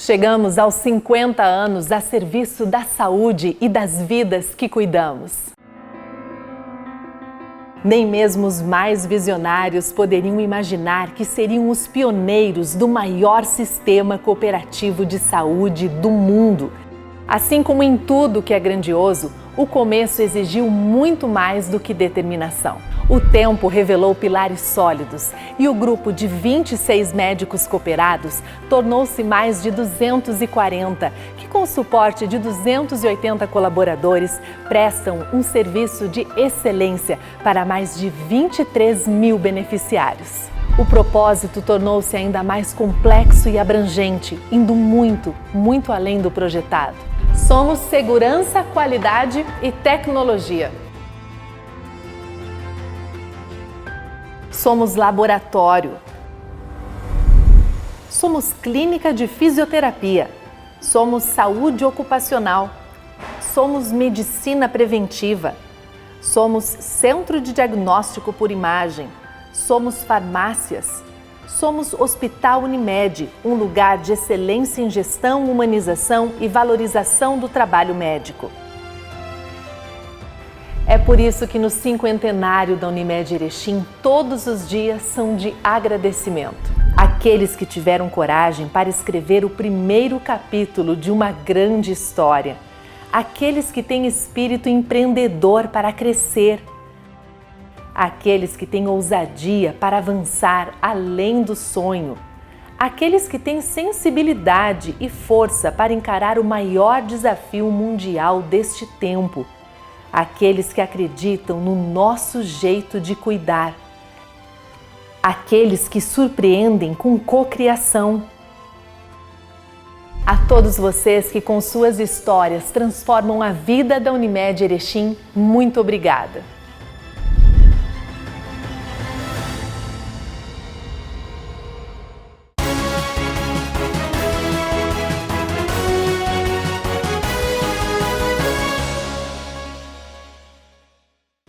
Chegamos aos 50 anos a serviço da saúde e das vidas que cuidamos. Nem mesmo os mais visionários poderiam imaginar que seriam os pioneiros do maior sistema cooperativo de saúde do mundo. Assim como em tudo que é grandioso, o começo exigiu muito mais do que determinação. O tempo revelou pilares sólidos e o grupo de 26 médicos cooperados tornou-se mais de 240, que com o suporte de 280 colaboradores prestam um serviço de excelência para mais de 23 mil beneficiários. O propósito tornou-se ainda mais complexo e abrangente, indo muito além do projetado. Somos segurança, qualidade e tecnologia. Somos laboratório. Somos clínica de fisioterapia. Somos saúde ocupacional. Somos medicina preventiva. Somos centro de diagnóstico por imagem. Somos farmácias. Somos Hospital Unimed, um lugar de excelência em gestão, humanização e valorização do trabalho médico. É por isso que no cinquentenário da Unimed Erechim, todos os dias são de agradecimento. Aqueles que tiveram coragem para escrever o primeiro capítulo de uma grande história. Aqueles que têm espírito empreendedor para crescer. Aqueles que têm ousadia para avançar além do sonho. Aqueles que têm sensibilidade e força para encarar o maior desafio mundial deste tempo. Aqueles que acreditam no nosso jeito de cuidar. Aqueles que surpreendem com cocriação. A todos vocês que com suas histórias transformam a vida da Unimed Erechim, muito obrigada.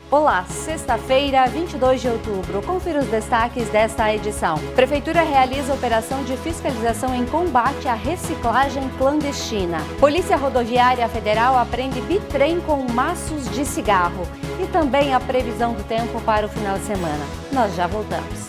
Olá, sexta-feira, 22 de outubro. Confira os destaques desta edição. Prefeitura realiza operação de fiscalização em combate à reciclagem clandestina. Polícia Rodoviária Federal apreende bitrem com maços de cigarro. E também a previsão do tempo para o final de semana. Nós já voltamos.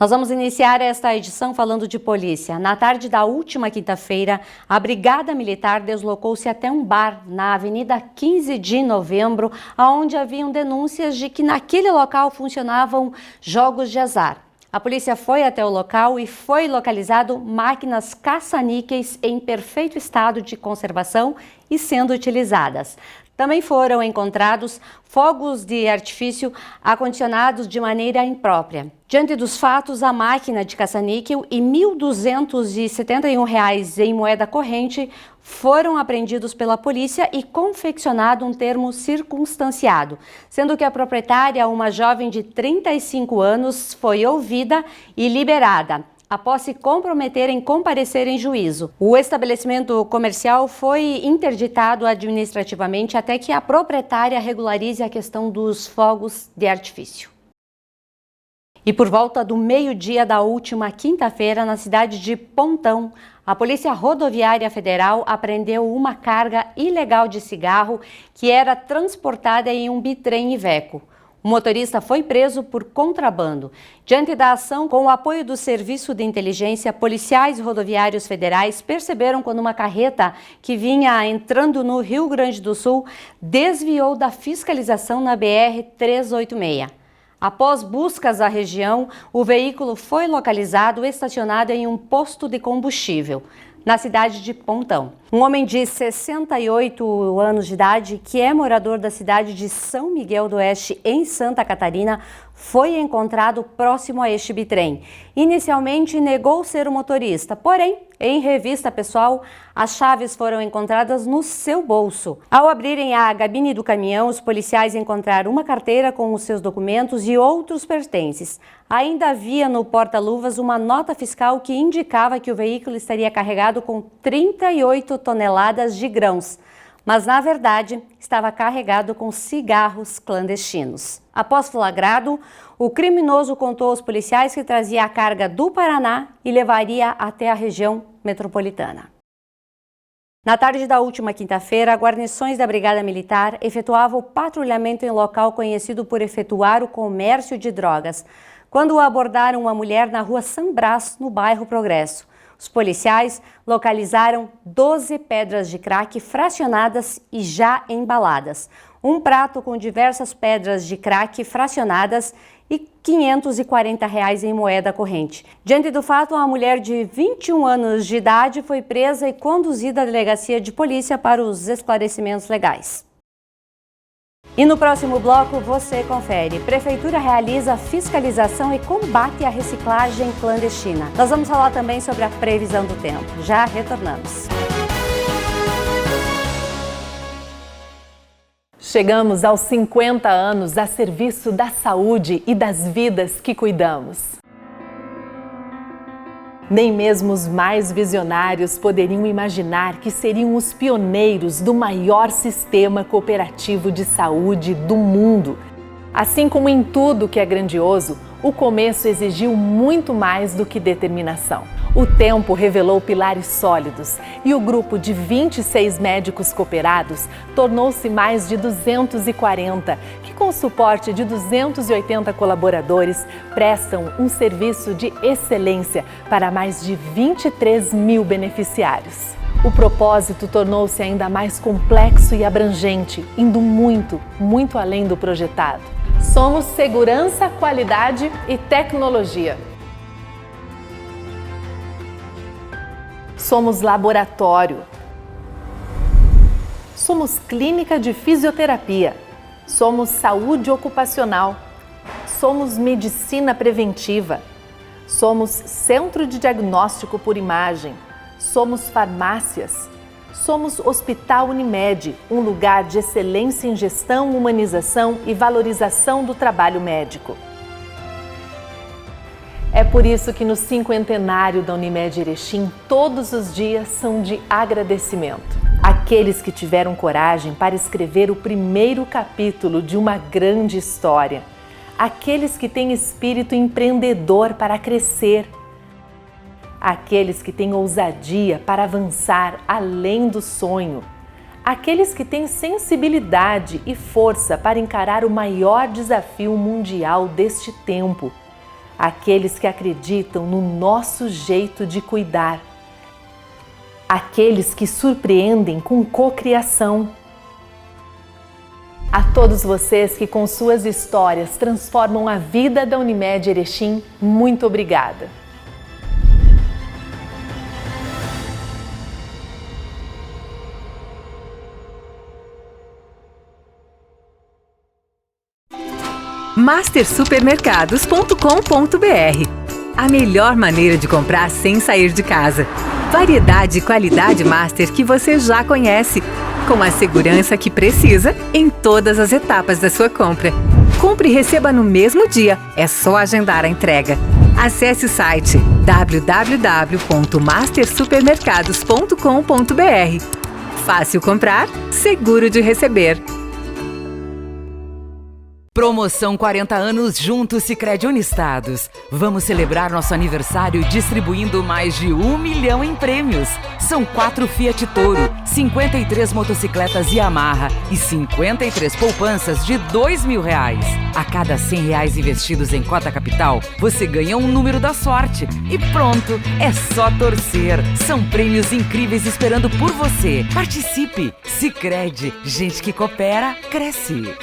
Nós vamos iniciar esta edição falando de polícia. Na tarde da última quinta-feira, a Brigada Militar deslocou-se até um bar na Avenida 15 de Novembro, onde haviam denúncias de que naquele local funcionavam jogos de azar. A polícia foi até o local e foi localizado máquinas caça-níqueis em perfeito estado de conservação e sendo utilizadas. Também foram encontrados fogos de artifício acondicionados de maneira imprópria. Diante dos fatos, a máquina de caça-níquel e R$ 1.271 em moeda corrente foram apreendidos pela polícia e confeccionado um termo circunstanciado, sendo que a proprietária, uma jovem de 35 anos, foi ouvida e liberada após se comprometer em comparecer em juízo. O estabelecimento comercial foi interditado administrativamente até que a proprietária regularize a questão dos fogos de artifício. E por volta do meio-dia da última quinta-feira, na cidade de Pontão, a Polícia Rodoviária Federal apreendeu uma carga ilegal de cigarro que era transportada em um bitrem Iveco. O motorista foi preso por contrabando. Diante da ação, com o apoio do Serviço de Inteligência, policiais rodoviários federais perceberam quando uma carreta que vinha entrando no Rio Grande do Sul desviou da fiscalização na BR-386. Após buscas à região, o veículo foi localizado estacionado em um posto de combustível, na cidade de Pontão. Um homem de 68 anos de idade, que é morador da cidade de São Miguel do Oeste, em Santa Catarina, foi encontrado próximo a este bitrem. Inicialmente negou ser o motorista, porém, em revista pessoal, as chaves foram encontradas no seu bolso. Ao abrirem a gabine do caminhão, os policiais encontraram uma carteira com os seus documentos e outros pertences. Ainda havia no porta-luvas uma nota fiscal que indicava que o veículo estaria carregado com 38 toneladas de grãos, mas na verdade estava carregado com cigarros clandestinos. Após flagrado, O criminoso contou aos policiais que trazia a carga do Paraná e levaria até a região metropolitana. Na tarde da última quinta-feira, guarnições da Brigada Militar efetuavam patrulhamento em local conhecido por efetuar o comércio de drogas, quando abordaram uma mulher na rua São Brás, no bairro Progresso. Os policiais localizaram 12 pedras de crack fracionadas e já embaladas, um prato com diversas pedras de crack fracionadas e R$ 540 em moeda corrente. Diante do fato, uma mulher de 21 anos de idade foi presa e conduzida à delegacia de polícia para os esclarecimentos legais. E no próximo bloco você confere. Prefeitura realiza fiscalização e combate à reciclagem clandestina. Nós vamos falar também sobre a previsão do tempo. Já retornamos. Chegamos aos 50 anos a serviço da saúde e das vidas que cuidamos. Nem mesmo os mais visionários poderiam imaginar que seriam os pioneiros do maior sistema cooperativo de saúde do mundo. Assim como em tudo que é grandioso, o começo exigiu muito mais do que determinação. O tempo revelou pilares sólidos e o grupo de 26 médicos cooperados tornou-se mais de 240, que com o suporte de 280 colaboradores prestam um serviço de excelência para mais de 23 mil beneficiários. O propósito tornou-se ainda mais complexo e abrangente, indo muito, muito além do projetado. Somos segurança, qualidade e tecnologia. Somos laboratório. Somos clínica de fisioterapia. Somos saúde ocupacional. Somos medicina preventiva. Somos centro de diagnóstico por imagem. Somos farmácias. Somos Hospital Unimed, um lugar de excelência em gestão, humanização e valorização do trabalho médico. É por isso que no cinquentenário da Unimed Erechim, todos os dias são de agradecimento. Aqueles que tiveram coragem para escrever o primeiro capítulo de uma grande história. Aqueles que têm espírito empreendedor para crescer. Aqueles que têm ousadia para avançar além do sonho. Aqueles que têm sensibilidade e força para encarar o maior desafio mundial deste tempo. Aqueles que acreditam no nosso jeito de cuidar. Aqueles que surpreendem com cocriação. A todos vocês que com suas histórias transformam a vida da Unimed Erechim, muito obrigada. mastersupermercados.com.br. A melhor maneira de comprar sem sair de casa. Variedade e qualidade Master que você já conhece, com a segurança que precisa em todas as etapas da sua compra. Compre e receba no mesmo dia, é só agendar a entrega. Acesse o site www.mastersupermercados.com.br. Fácil comprar, seguro de receber. Promoção 40 anos junto Sicredi Unistados. Vamos celebrar nosso aniversário distribuindo mais de 1 milhão em prêmios. São 4 Fiat Toro, 53 motocicletas Yamaha e 53 poupanças de R$2.000. A cada R$100 investidos em cota capital, você ganha um número da sorte. E pronto, é só torcer. São prêmios incríveis esperando por você. Participe! Sicredi, gente que coopera, cresce.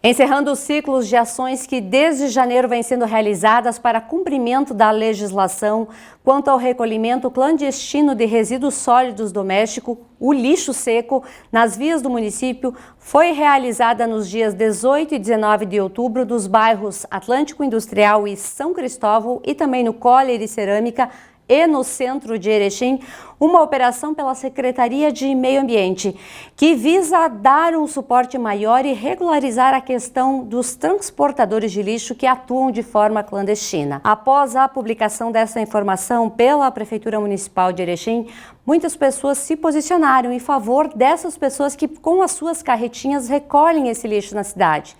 Encerrando os ciclos de ações que desde janeiro vêm sendo realizadas para cumprimento da legislação quanto ao recolhimento clandestino de resíduos sólidos domésticos, o lixo seco, nas vias do município, foi realizada nos dias 18 e 19 de outubro dos bairros Atlântico Industrial e São Cristóvão e também no Coller e Cerâmica, e no centro de Erechim, uma operação pela Secretaria de Meio Ambiente, que visa dar um suporte maior e regularizar a questão dos transportadores de lixo que atuam de forma clandestina. Após a publicação dessa informação pela Prefeitura Municipal de Erechim, muitas pessoas se posicionaram em favor dessas pessoas que, com as suas carretinhas, recolhem esse lixo na cidade.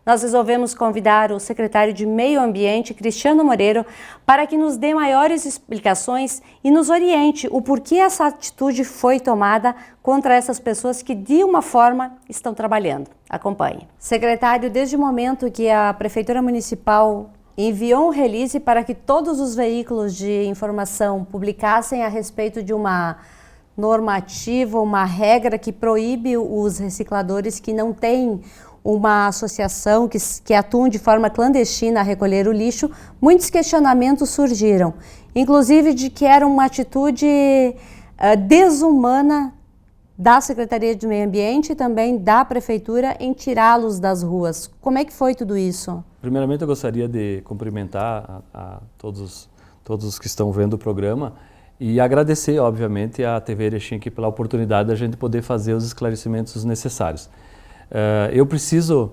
Nós resolvemos convidar o secretário de Meio Ambiente, Cristiano Moreiro, para que nos dê maiores explicações e nos oriente o porquê essa atitude foi tomada contra essas pessoas que, de uma forma, estão trabalhando. Acompanhe. Secretário, desde o momento que a Prefeitura Municipal enviou um release para que todos os veículos de informação publicassem a respeito de uma normativa, uma regra que proíbe os recicladores que não têm uma associação que atuam de forma clandestina a recolher o lixo, muitos questionamentos surgiram, inclusive de que era uma atitude desumana da Secretaria de Meio Ambiente e também da Prefeitura em tirá-los das ruas. Como é que foi tudo isso? Primeiramente, eu gostaria de cumprimentar a todos os que estão vendo o programa e agradecer, obviamente, à TV Erechim aqui pela oportunidade da gente poder fazer os esclarecimentos necessários. Eu preciso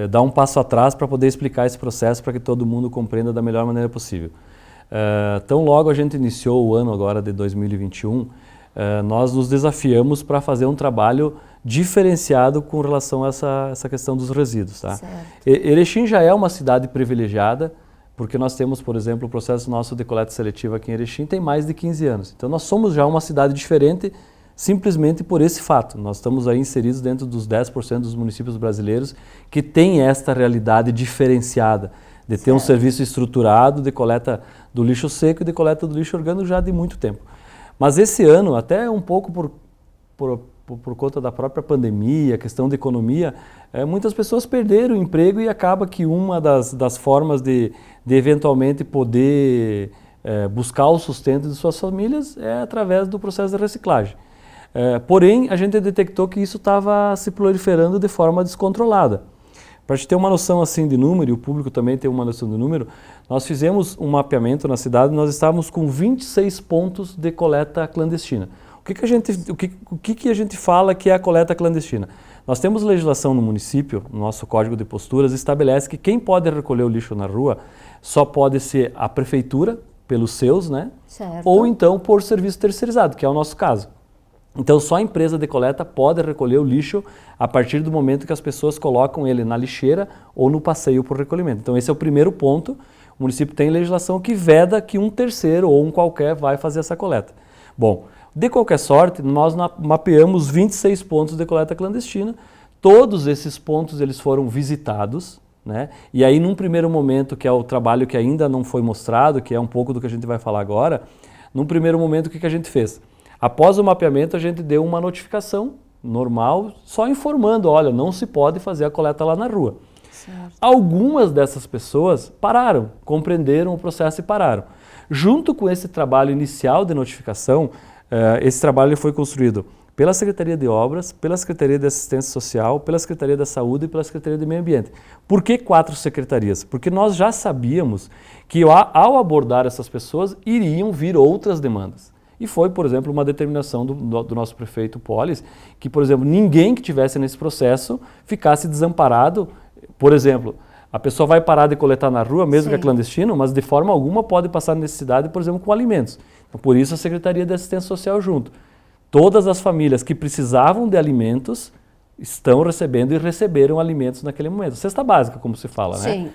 dar um passo atrás para poder explicar esse processo para que todo mundo compreenda da melhor maneira possível. Tão logo a gente iniciou o ano agora de 2021, nós nos desafiamos para fazer um trabalho diferenciado com relação a essa questão dos resíduos. Tá? Erechim já é uma cidade privilegiada, porque nós temos, por exemplo, o processo nosso de coleta seletiva aqui em Erechim tem mais de 15 anos. Então nós somos já uma cidade diferente simplesmente por esse fato. Nós estamos aí inseridos dentro dos 10% dos municípios brasileiros que têm esta realidade diferenciada de ter um serviço estruturado de coleta do lixo seco e de coleta do lixo orgânico já de muito tempo. Mas esse ano, até um pouco por conta da própria pandemia, questão de economia, muitas pessoas perderam o emprego e acaba que uma das formas de eventualmente poder buscar o sustento de suas famílias é através do processo de reciclagem. Porém, a gente detectou que isso estava se proliferando de forma descontrolada. Para a gente ter uma noção assim de número, e o público também tem uma noção de número, nós fizemos um mapeamento na cidade e nós estávamos com 26 pontos de coleta clandestina. O que a gente fala que é a coleta clandestina? Nós temos legislação no município, no nosso Código de Posturas, estabelece que quem pode recolher o lixo na rua só pode ser a prefeitura, pelos seus, né? Certo. Ou então por serviço terceirizado, que é o nosso caso. Então só a empresa de coleta pode recolher o lixo a partir do momento que as pessoas colocam ele na lixeira ou no passeio por recolhimento. Então esse é o primeiro ponto. O município tem legislação que veda que um terceiro ou um qualquer vai fazer essa coleta. Bom, de qualquer sorte, nós mapeamos 26 pontos de coleta clandestina. Todos esses pontos eles foram visitados, né? E aí num primeiro momento, que é o trabalho que ainda não foi mostrado, que é um pouco do que a gente vai falar agora, num primeiro momento o que a gente fez? Após o mapeamento, a gente deu uma notificação normal, só informando, olha, não se pode fazer a coleta lá na rua. Certo. Algumas dessas pessoas pararam, compreenderam o processo e pararam. Junto com esse trabalho inicial de notificação, esse trabalho foi construído pela Secretaria de Obras, pela Secretaria de Assistência Social, pela Secretaria da Saúde e pela Secretaria de Meio Ambiente. Por que 4 secretarias? Porque nós já sabíamos que ao abordar essas pessoas, iriam vir outras demandas. E foi, por exemplo, uma determinação do nosso prefeito Polis, que, por exemplo, ninguém que estivesse nesse processo ficasse desamparado. Por exemplo, a pessoa vai parar de coletar na rua, mesmo que é clandestino, mas de forma alguma pode passar necessidade, por exemplo, com alimentos. Então, por isso a Secretaria de Assistência Social junto. Todas as famílias que precisavam de alimentos estão recebendo e receberam alimentos naquele momento. Cesta básica, como se fala, né?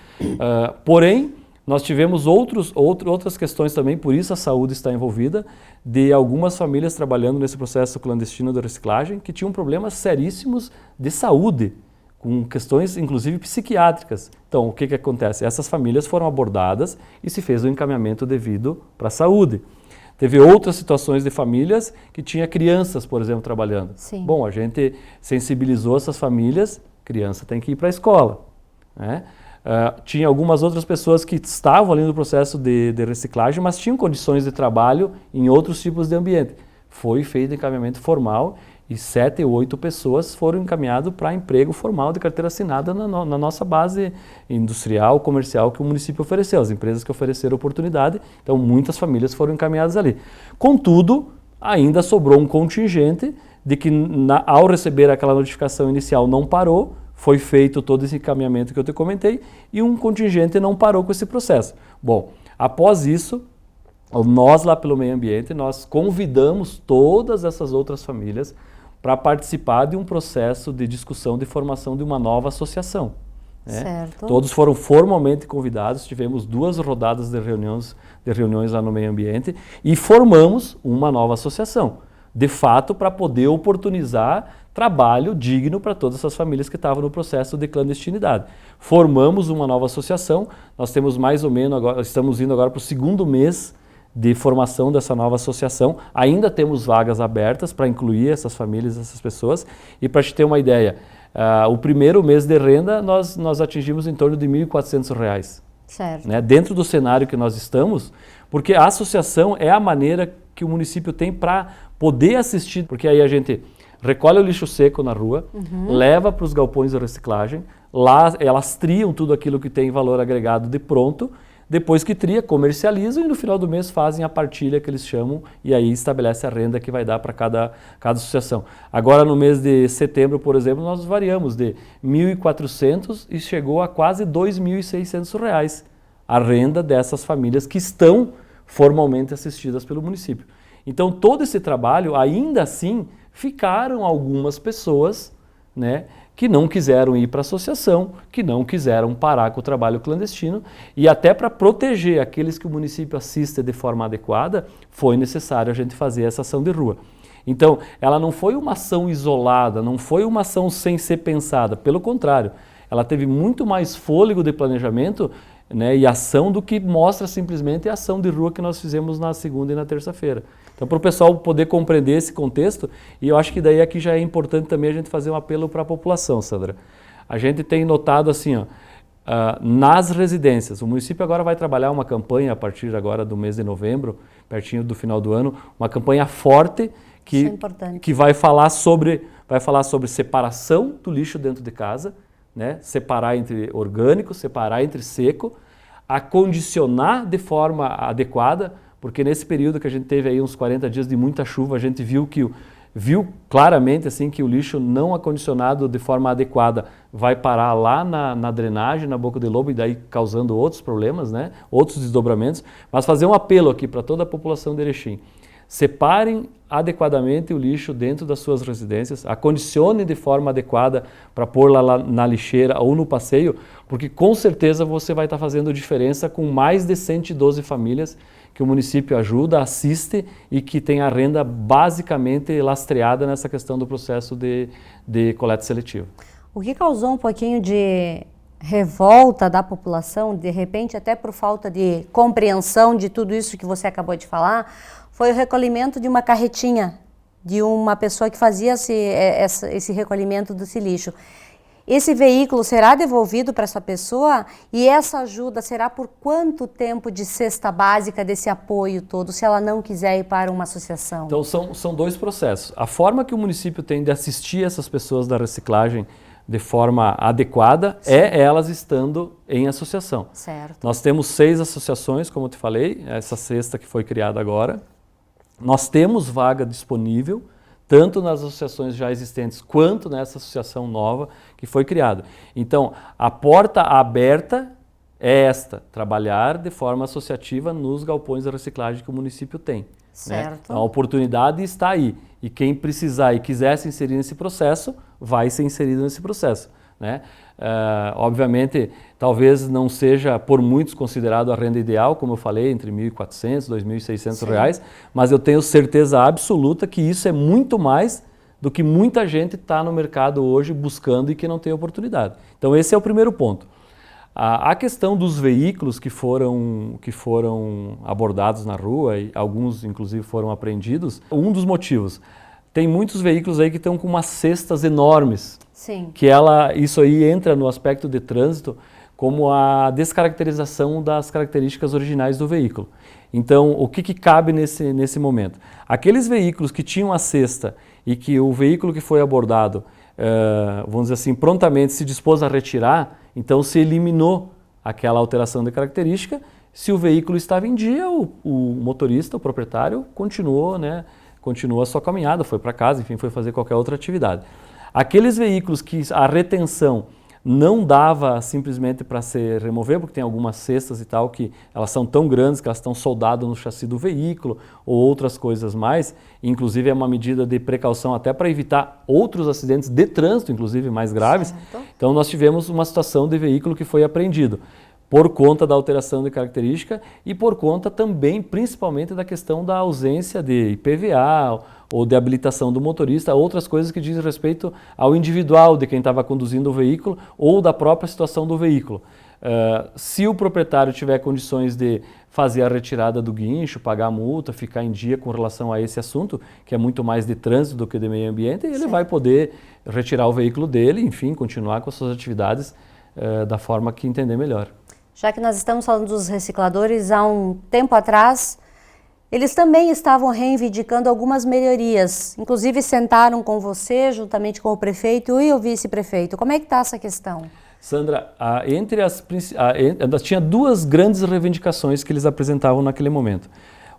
Porém, nós tivemos outras questões também, por isso a saúde está envolvida, de algumas famílias trabalhando nesse processo clandestino de reciclagem que tinham problemas seríssimos de saúde, com questões inclusive psiquiátricas. Então, o que acontece? Essas famílias foram abordadas e se fez o encaminhamento devido para a saúde. Teve outras situações de famílias que tinha crianças, por exemplo, trabalhando. Sim. Bom, a gente sensibilizou essas famílias, criança tem que ir para a escola, né? Tinha algumas outras pessoas que estavam ali no processo de reciclagem, mas tinham condições de trabalho em outros tipos de ambiente. Foi feito encaminhamento formal e 7 ou 8 pessoas foram encaminhadas para emprego formal de carteira assinada na nossa base industrial, comercial que o município ofereceu, as empresas que ofereceram oportunidade, então muitas famílias foram encaminhadas ali. Contudo, ainda sobrou um contingente de que ao receber aquela notificação inicial não parou, foi feito todo esse encaminhamento que eu te comentei e um contingente não parou com esse processo. Bom, após isso, nós lá pelo Meio Ambiente, nós convidamos todas essas outras famílias para participar de um processo de discussão de formação de uma nova associação. Né? Certo. Todos foram formalmente convidados, tivemos 2 rodadas de reuniões lá no Meio Ambiente e formamos uma nova associação, de fato para poder oportunizar trabalho digno para todas essas famílias que estavam no processo de clandestinidade. Formamos uma nova associação, nós temos mais ou menos, agora, estamos indo agora para o 2º mês de formação dessa nova associação, ainda temos vagas abertas para incluir essas famílias, essas pessoas, e para te ter uma ideia, o primeiro mês de renda nós atingimos em torno de R$ 1.400. Certo. Né, dentro do cenário que nós estamos, porque a associação é a maneira que o município tem para poder assistir, porque aí a gente recolhe o lixo seco na rua, leva para os galpões de reciclagem, lá elas triam tudo aquilo que tem valor agregado de pronto, depois que tria, comercializam e no final do mês fazem a partilha que eles chamam e aí estabelece a renda que vai dar para cada associação. Agora no mês de setembro, por exemplo, nós variamos de R$ 1.400 e chegou a quase R$ 2.600 a renda dessas famílias que estão formalmente assistidas pelo município. Então todo esse trabalho, ainda assim, ficaram algumas pessoas, né, que não quiseram ir para a associação, que não quiseram parar com o trabalho clandestino e até para proteger aqueles que o município assiste de forma adequada, foi necessário a gente fazer essa ação de rua. Então, ela não foi uma ação isolada, não foi uma ação sem ser pensada, pelo contrário, ela teve muito mais fôlego de planejamento, né, e ação do que mostra simplesmente a ação de rua que nós fizemos na segunda e na terça-feira. Então, para o pessoal poder compreender esse contexto, e eu acho que daí aqui já é importante também a gente fazer um apelo para a população, Sandra. A gente tem notado assim, ó, nas residências, o município agora vai trabalhar uma campanha a partir agora do mês de novembro, pertinho do final do ano, uma campanha forte que vai falar sobre separação do lixo dentro de casa, né? Separar entre orgânico, separar entre seco, acondicionar de forma adequada, porque nesse período que a gente teve aí uns 40 dias de muita chuva, a gente viu claramente assim, que o lixo não acondicionado de forma adequada vai parar lá na drenagem, na boca de lobo, e daí causando outros problemas, né? Outros desdobramentos. Mas fazer um apelo aqui para toda a população de Erechim. Separem adequadamente o lixo dentro das suas residências, acondicionem de forma adequada para pôr lá na lixeira ou no passeio, porque com certeza você vai estar fazendo diferença com mais de 112 famílias que o município ajuda, assiste e que tem a renda basicamente lastreada nessa questão do processo de coleta seletiva. O que causou um pouquinho de revolta da população, de repente até por falta de compreensão de tudo isso que você acabou de falar, foi o recolhimento de uma carretinha de uma pessoa que fazia esse recolhimento desse lixo. Esse veículo será devolvido para essa pessoa e essa ajuda será por quanto tempo de cesta básica desse apoio todo, se ela não quiser ir para uma associação? Então são 2 processos. A forma que o município tem de assistir essas pessoas da reciclagem de forma adequada, sim, é elas estando em associação. Certo. Nós temos 6 associações, como eu te falei, essa sexta que foi criada agora. Nós temos vaga disponível, tanto nas associações já existentes, quanto nessa associação nova que foi criada. Então, a porta aberta é esta, trabalhar de forma associativa nos galpões de reciclagem que o município tem. Certo. Né? Então, a oportunidade está aí. E quem precisar e quiser se inserir nesse processo, vai ser inserido nesse processo. Né? Obviamente, talvez não seja por muitos considerado a renda ideal, como eu falei, entre R$ 1.400, R$ 2.600, mas eu tenho certeza absoluta que isso é muito mais do que muita gente está no mercado hoje buscando e que não tem oportunidade. Então esse é o primeiro ponto. A questão dos veículos que foram abordados na rua, e alguns inclusive foram apreendidos, um dos motivos, tem muitos veículos aí que estão com umas cestas enormes. Sim. Que isso aí entra no aspecto de trânsito como a descaracterização das características originais do veículo. Então, o que cabe nesse momento? Aqueles veículos que tinham a cesta e que o veículo que foi abordado, vamos dizer assim, prontamente se dispôs a retirar, então se eliminou aquela alteração de característica. Se o veículo estava em dia, o motorista, o proprietário, continuou a sua caminhada, foi para casa, enfim, foi fazer qualquer outra atividade. Aqueles veículos que a retenção não dava simplesmente para se remover, porque tem algumas cestas e tal que elas são tão grandes que elas estão soldadas no chassi do veículo ou outras coisas mais, inclusive é uma medida de precaução até para evitar outros acidentes de trânsito, inclusive mais graves. Certo. Então nós tivemos uma situação de veículo que foi apreendido por conta da alteração de característica e por conta também, principalmente, da questão da ausência de IPVA ou de habilitação do motorista, outras coisas que dizem respeito ao individual de quem estava conduzindo o veículo ou da própria situação do veículo. Se o proprietário tiver condições de fazer a retirada do guincho, pagar a multa, ficar em dia com relação a esse assunto, que é muito mais de trânsito do que de meio ambiente, ele vai poder retirar o veículo dele, enfim, continuar com as suas atividades da forma que entender melhor. Já que nós estamos falando dos recicladores, há um tempo atrás, eles também estavam reivindicando algumas melhorias. Inclusive sentaram com você, juntamente com o prefeito e o vice-prefeito. Como é que está essa questão? Sandra, tinha duas grandes reivindicações que eles apresentavam naquele momento.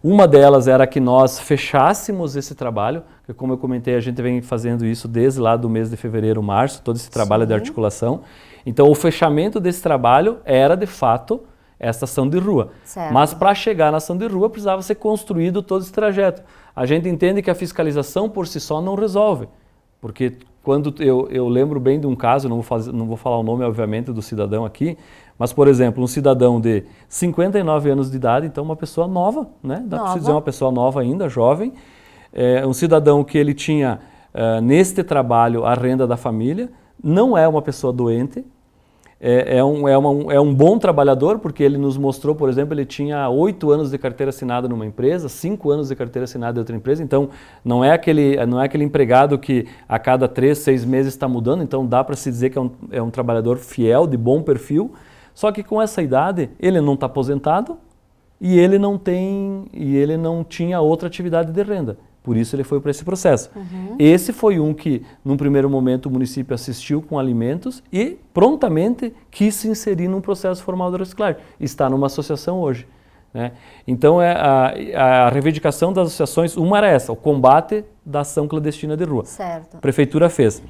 Uma delas era que nós fechássemos esse trabalho, que como eu comentei, a gente vem fazendo isso desde lá do mês de fevereiro, março, todo esse trabalho de articulação. Então o fechamento desse trabalho era de fato essa ação de rua. Certo. Mas para chegar na ação de rua precisava ser construído todo esse trajeto. A gente entende que a fiscalização por si só não resolve, porque quando eu lembro bem de um caso, não vou falar o nome obviamente do cidadão aqui, mas por exemplo, um cidadão de 59 anos de idade, então uma pessoa nova, né? Dá para dizer uma pessoa nova ainda, jovem, um cidadão que ele tinha neste trabalho a renda da família, não é uma pessoa doente, é um bom trabalhador, porque ele nos mostrou, por exemplo, ele tinha 8 anos de carteira assinada numa empresa, 5 anos de carteira assinada em outra empresa, então não é aquele empregado que a cada 3, 6 meses está mudando, então dá para se dizer que é um trabalhador fiel, de bom perfil, só que com essa idade ele não está aposentado e ele não tinha outra atividade de renda. Por isso ele foi para esse processo. Esse foi um que, num primeiro momento, o município assistiu com alimentos e prontamente quis se inserir num processo formal de reciclagem. Está numa associação hoje, né? Então a reivindicação das associações, uma era essa, o combate da ação clandestina de rua. Certo. A prefeitura fez.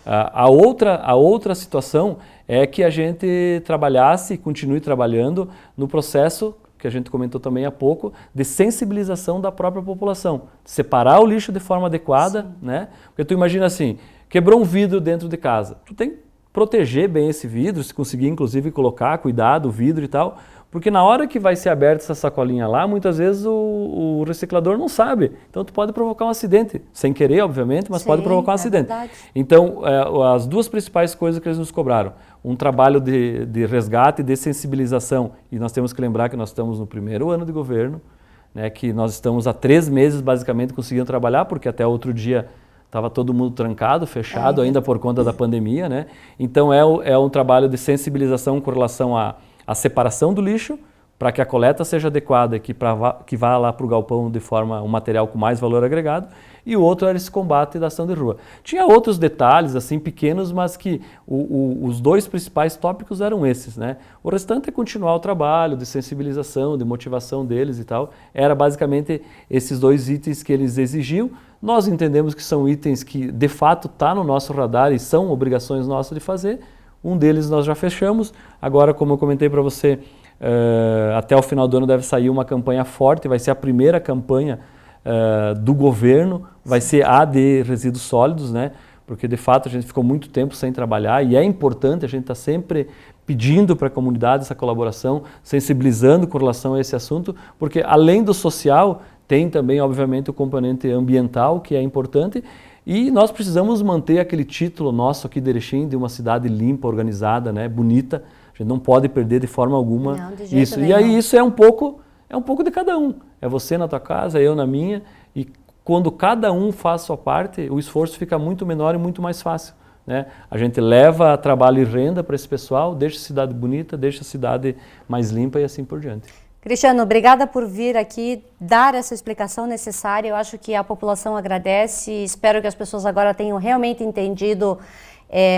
A outra situação é que a gente trabalhasse e continue trabalhando no processo que a gente comentou também há pouco, de sensibilização da própria população. Separar o lixo de forma adequada, né? Porque tu imagina assim, quebrou um vidro dentro de casa. Tu tem que proteger bem esse vidro, se conseguir inclusive colocar, cuidar do vidro e tal, porque na hora que vai ser aberta essa sacolinha lá, muitas vezes o reciclador não sabe. Então tu pode provocar um acidente, sem querer obviamente, mas pode provocar um acidente. Verdade. Então as duas principais coisas que eles nos cobraram, um trabalho de resgate e de sensibilização, e nós temos que lembrar que nós estamos no primeiro ano de governo, né, que nós estamos há 3 meses basicamente conseguindo trabalhar, porque até outro dia estava todo mundo trancado, fechado ainda por conta da pandemia, né? Então é um trabalho de sensibilização com relação à separação do lixo, para que a coleta seja adequada e que vá lá para o galpão de forma um material com mais valor agregado, e o outro era esse combate da ação de rua. Tinha outros detalhes assim pequenos, mas que os 2 principais tópicos eram esses, né? O restante é continuar o trabalho de sensibilização, de motivação deles e tal. Era basicamente esses 2 itens que eles exigiam. Nós entendemos que são itens que de fato está no nosso radar e são obrigações nossas de fazer. Um deles nós já fechamos. Agora, como eu comentei para você, até o final do ano deve sair uma campanha forte, vai ser a primeira campanha do governo, vai ser a de resíduos sólidos, né? Porque de fato a gente ficou muito tempo sem trabalhar e é importante, a gente está sempre pedindo para a comunidade essa colaboração, sensibilizando com relação a esse assunto, porque além do social, tem também obviamente o componente ambiental, que é importante. E nós precisamos manter aquele título nosso aqui de Erechim, de uma cidade limpa, organizada, né, bonita. A gente não pode perder de forma alguma isso. E aí isso é um pouco de cada um. É você na tua casa, eu na minha. E quando cada um faz sua parte, o esforço fica muito menor e muito mais fácil, né? A gente leva trabalho e renda para esse pessoal, deixa a cidade bonita, deixa a cidade mais limpa e assim por diante. Cristiano, obrigada por vir aqui dar essa explicação necessária. Eu acho que a população agradece e espero que as pessoas agora tenham realmente entendido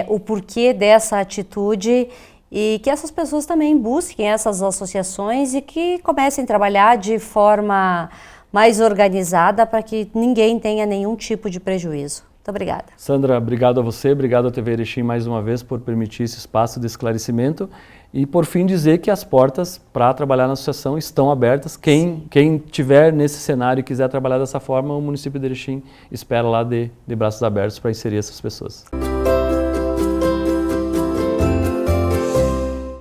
o porquê dessa atitude e que essas pessoas também busquem essas associações e que comecem a trabalhar de forma mais organizada para que ninguém tenha nenhum tipo de prejuízo. Muito obrigada. Sandra, obrigado a você, obrigado à TV Erechim mais uma vez por permitir esse espaço de esclarecimento e por fim dizer que as portas para trabalhar na associação estão abertas. Quem tiver nesse cenário e quiser trabalhar dessa forma, o município de Erechim espera lá de braços abertos para inserir essas pessoas.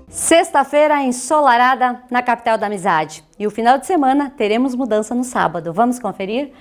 Sexta-feira ensolarada na capital da amizade. E o final de semana teremos mudança no sábado. Vamos conferir?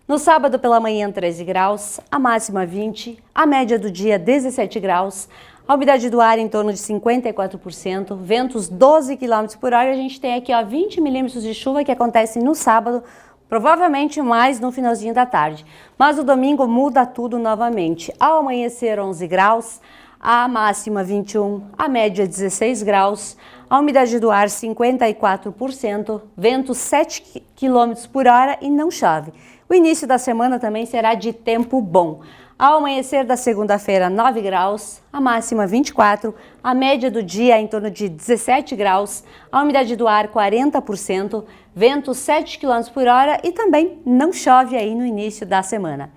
No sábado pela manhã 13 graus, a máxima 20, a média do dia 17 graus, a umidade do ar em torno de 54%, ventos 12 km por hora. A gente tem aqui 20 milímetros de chuva que acontece no sábado, provavelmente mais no finalzinho da tarde. Mas no domingo muda tudo novamente. Ao amanhecer 11 graus, a máxima 21, a média 16 graus, a umidade do ar 54%, vento 7 km por hora e não chove. O início da semana também será de tempo bom. Ao amanhecer da segunda-feira, 9 graus, a máxima 24, a média do dia em torno de 17 graus, a umidade do ar 40%, vento 7 km por hora e também não chove aí no início da semana.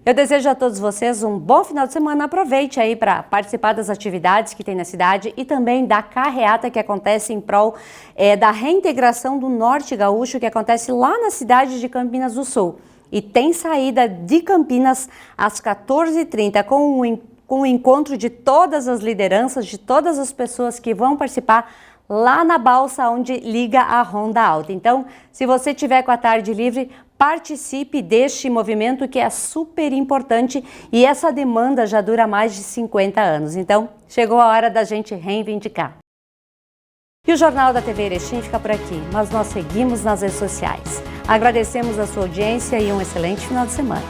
Eu desejo a todos vocês um bom final de semana. Aproveite aí para participar das atividades que tem na cidade e também da carreata que acontece em prol da reintegração do Norte Gaúcho, que acontece lá na cidade de Campinas do Sul. E tem saída de Campinas às 14h30 com o encontro de todas as lideranças, de todas as pessoas que vão participar lá na balsa onde liga a Ronda Alta. Então, se você tiver com a tarde livre, participe deste movimento que é super importante e essa demanda já dura mais de 50 anos. Então, chegou a hora da gente reivindicar. E o Jornal da TV Erechim fica por aqui, mas nós seguimos nas redes sociais. Agradecemos a sua audiência e um excelente final de semana.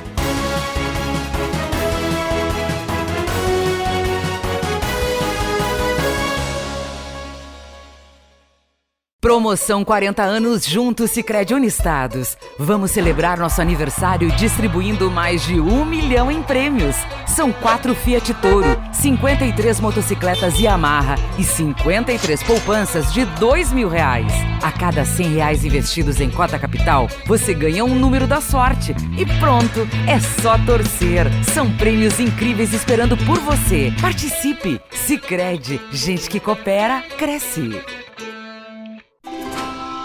Promoção 40 anos juntos Sicredi Unistados. Vamos celebrar nosso aniversário distribuindo mais de 1 milhão em prêmios. São 4 Fiat Toro, 53 motocicletas Yamaha e 53 poupanças de R$2.000. A cada R$100 investidos em cota capital, você ganha um número da sorte. E pronto, é só torcer. São prêmios incríveis esperando por você. Participe! Sicredi, gente que coopera, cresce.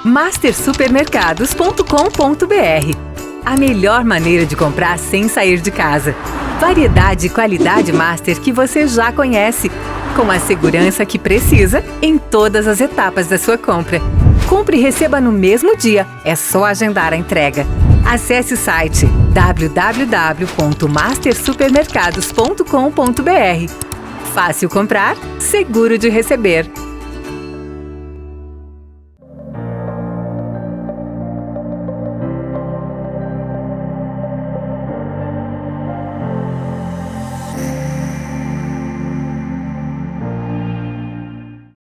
mastersupermercados.com.br. A melhor maneira de comprar sem sair de casa. Variedade e qualidade Master que você já conhece, com a segurança que precisa em todas as etapas da sua compra. Compre e receba no mesmo dia, é só agendar a entrega. Acesse o site www.mastersupermercados.com.br. Fácil comprar, seguro de receber.